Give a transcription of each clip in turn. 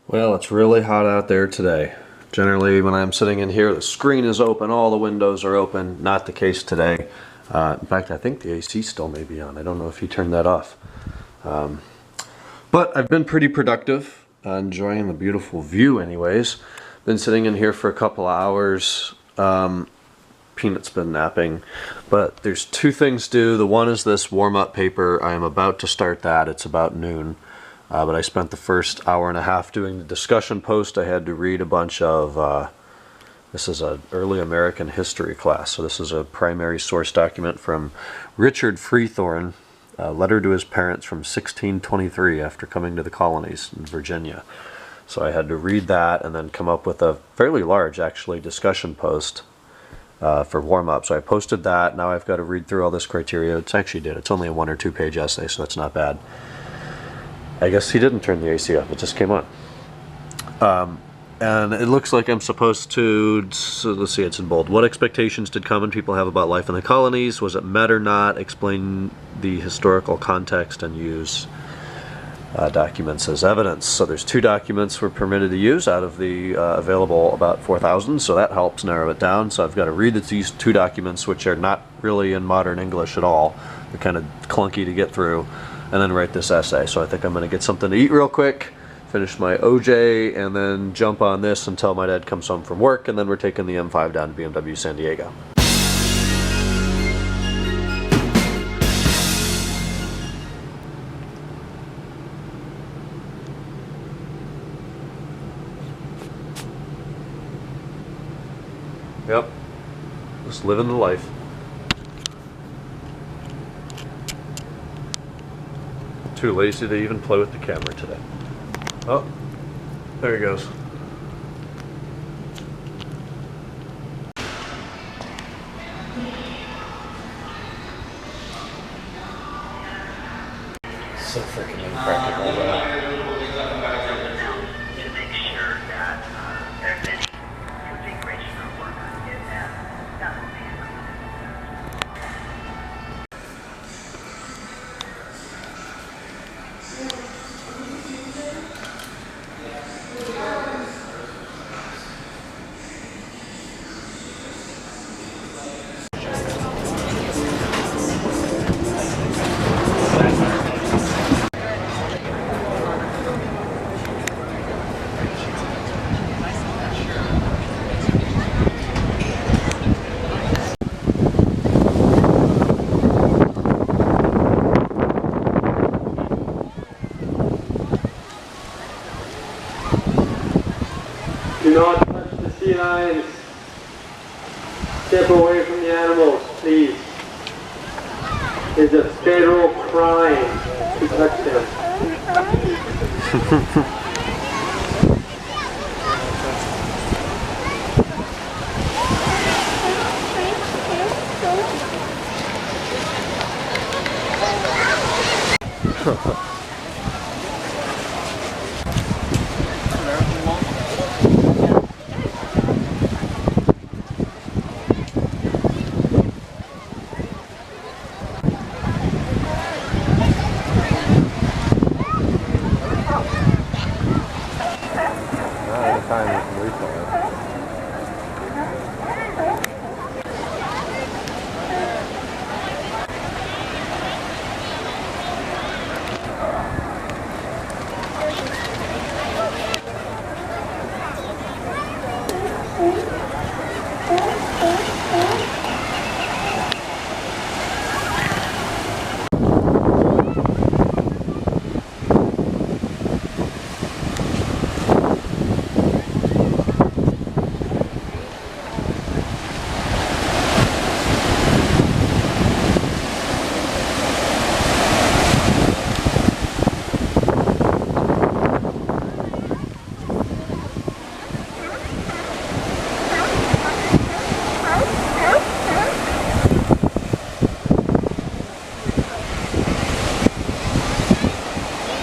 Well, it's really hot out there today. Generally, when I'm sitting in here, the screen is open, all the windows are open. Not the case today. In fact, I think the AC still may be on. I don't know if he turned that off. But I've been pretty productive, enjoying the beautiful view anyways. Been sitting in here for a couple hours. Peanut's been napping. But there's two things due. The one is this warm-up paper. I am about to start that. It's about noon. But I spent the first hour and a half doing the discussion post. I had to read a bunch of, this is an early American history class, so this is a primary source document from Richard Freethorn, a letter to his parents from 1623 after coming to the colonies in Virginia. So I had to read that and then come up with a fairly large, actually, discussion post for warm-up. So I posted that. Now I've got to read through all this criteria. It's actually did. It's only a 1 or 2 page essay, so that's not bad. I guess he didn't turn the AC off, it just came on. And it looks like I'm supposed to, so let's see, it's in bold. What expectations did common people have about life in the colonies? Was it met or not? Explain the historical context and use documents as evidence. So there's 2 documents we're permitted to use out of the available about 4,000, so that helps narrow it down. So I've got to read these 2 documents, which are not really in modern English at all. They're kind of clunky to get through. And then write this essay. So I think I'm going to get something to eat real quick, finish my OJ, and then jump on this until my dad comes home from work, and then we're taking the M5 down to BMW San Diego. Yep, just living the life. Too lazy to even play with the camera today. Oh, there he goes. So freaking impractical, bro. To make sure that there's any configuration or work in that will be. Do not touch the sea lions. Step away from the animals, please. It's a federal crime to touch them.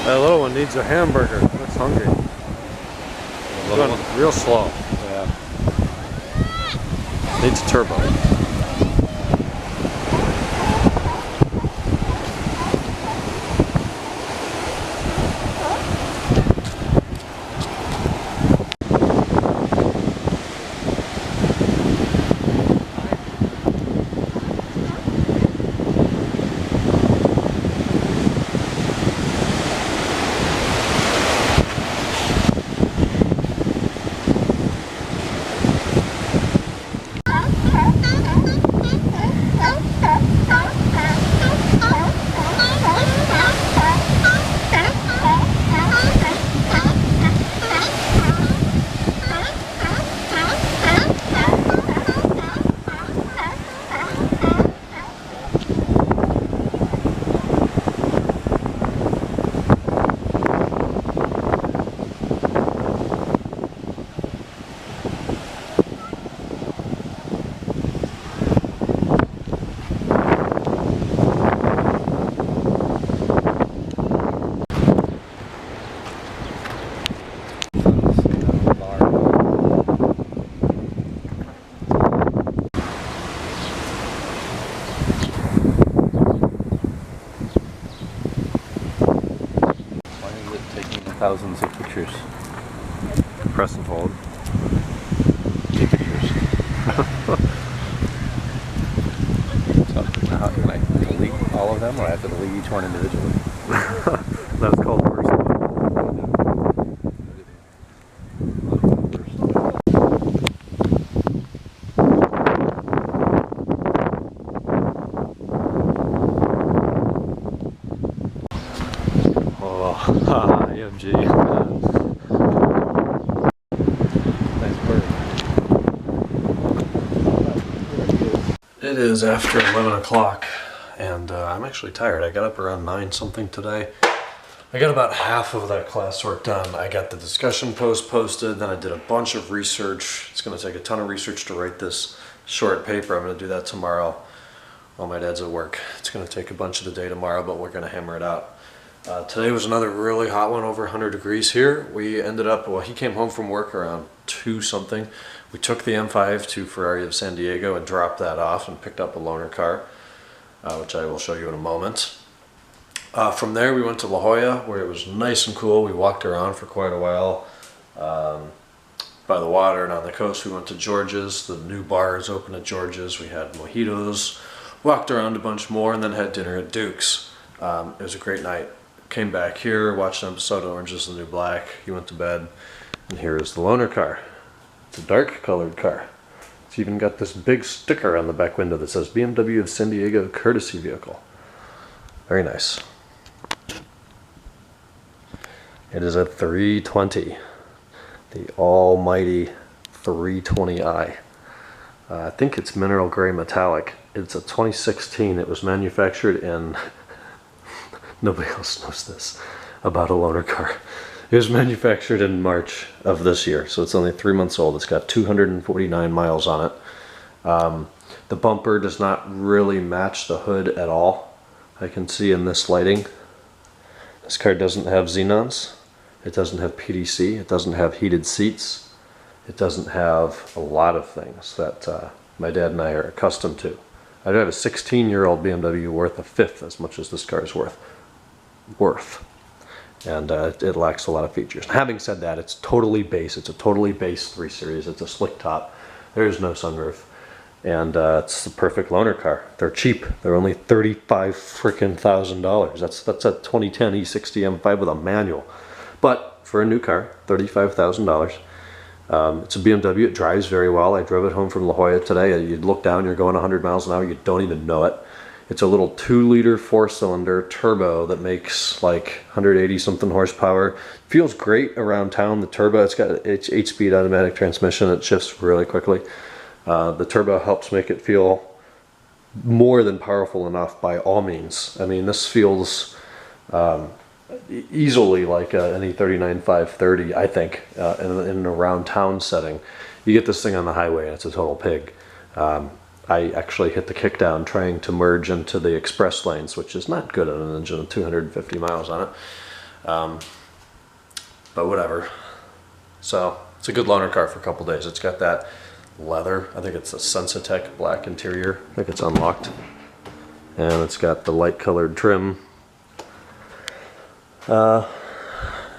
That little one needs a hamburger. Looks hungry. Going real slow. Yeah. Needs a turbo. thousands of pictures. Press and hold. Get pictures. So how can I delete all of them, or I have to delete each one individually? That's called personal. EMG. Nice bird. It is after 11 o'clock and I'm actually tired. I got up around 9 something today. I got about half of that classwork done. I got the discussion post posted, then I did a bunch of research. It's going to take a ton of research to write this short paper. I'm going to do that tomorrow while my dad's at work. It's going to take a bunch of the day tomorrow, but we're going to hammer it out. Today was another really hot one, over 100 degrees here. We ended up, well, he came home from work around 2 something. We took the M5 to Ferrari of San Diego and dropped that off and picked up a loaner car, which I will show you in a moment. From there we went to La Jolla, where it was nice and cool. We walked around for quite a while by the water and on the coast. We went to George's. The new bar is open at George's. We had mojitos, walked around a bunch more, and then had dinner at Duke's. It was a great night. Came back here, watched an episode of Orange is the New Black. He went to bed, and here is the loaner car. It's a dark colored car. It's even got this big sticker on the back window that says BMW of San Diego courtesy vehicle. Very nice. It is a 320, the almighty 320i. I think it's mineral gray metallic. It's a 2016. It was manufactured in nobody else knows this about a loaner car. It was manufactured in March of this year, so it's only 3 months old. It's got 249 miles on it. The bumper does not really match the hood at all. I can see in this lighting. This car doesn't have xenons. It doesn't have PDC. It doesn't have heated seats. It doesn't have a lot of things that my dad and I are accustomed to. I drive a 16-year-old BMW worth a fifth as much as this car is worth. And it lacks a lot of features. Having said that, it's totally base. It's a totally base 3 Series. It's a slick top. There is no sunroof. And it's the perfect loaner car. They're cheap. They're only $35,000. That's a 2010 E60 M5 with a manual. But for a new car, $35,000. It's a BMW. It drives very well. I drove it home from La Jolla today. You look down, you're going 100 miles an hour. You don't even know it. It's a little 2-liter 4-cylinder turbo that makes like 180 something horsepower. Feels great around town. The turbo, it's got an 8-speed automatic transmission. It shifts really quickly. The turbo helps make it feel more than powerful enough by all means. I mean, this feels easily like an E39 530, I think, in an around town setting. You get this thing on the highway and it's a total pig. I actually hit the kickdown trying to merge into the express lanes, which is not good on an engine with 250 miles on it. But whatever. So it's a good loaner car for a couple days. It's got that leather. I think it's a Sensatec black interior. I think it's unlocked. And it's got the light colored trim. Yeah,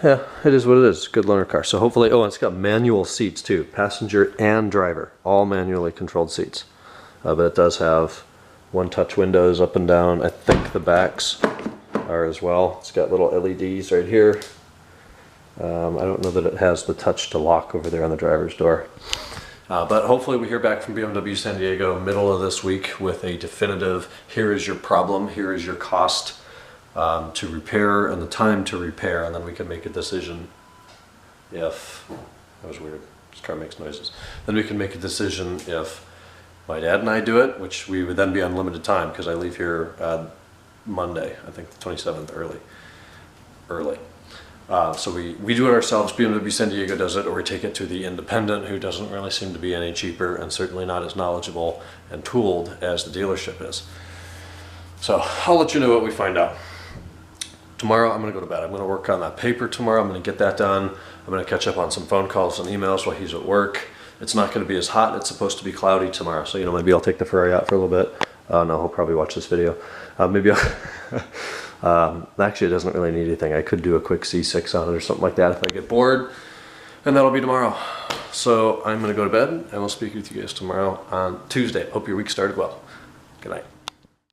it is what it is. Good loaner car. So hopefully, oh, and it's got manual seats too. Passenger and driver. All manually controlled seats. But it does have one-touch windows up and down. I think the backs are as well. It's got little LEDs right here. I don't know that it has the touch to lock over there on the driver's door. But hopefully we hear back from BMW San Diego middle of this week with a definitive, here is your problem, here is your cost to repair and the time to repair, and then we can make a decision if, that was weird, this car makes noises. Then we can make a decision if my dad and I do it, which we would then be on limited time because I leave here Monday, I think the 27th, early. So we do it ourselves. BMW San Diego does it, or we take it to the independent, who doesn't really seem to be any cheaper and certainly not as knowledgeable and tooled as the dealership is. So I'll let you know what we find out. Tomorrow I'm going to go to bed. I'm going to work on that paper tomorrow. I'm going to get that done. I'm going to catch up on some phone calls and emails while he's at work. It's not going to be as hot. It's supposed to be cloudy tomorrow. So, maybe I'll take the Ferrari out for a little bit. No, he'll probably watch this video. Maybe Actually, it doesn't really need anything. I could do a quick C6 on it or something like that if I get bored, and that'll be tomorrow. So I'm gonna go to bed, and we'll speak with you guys tomorrow on Tuesday. Hope your week started well. Good night.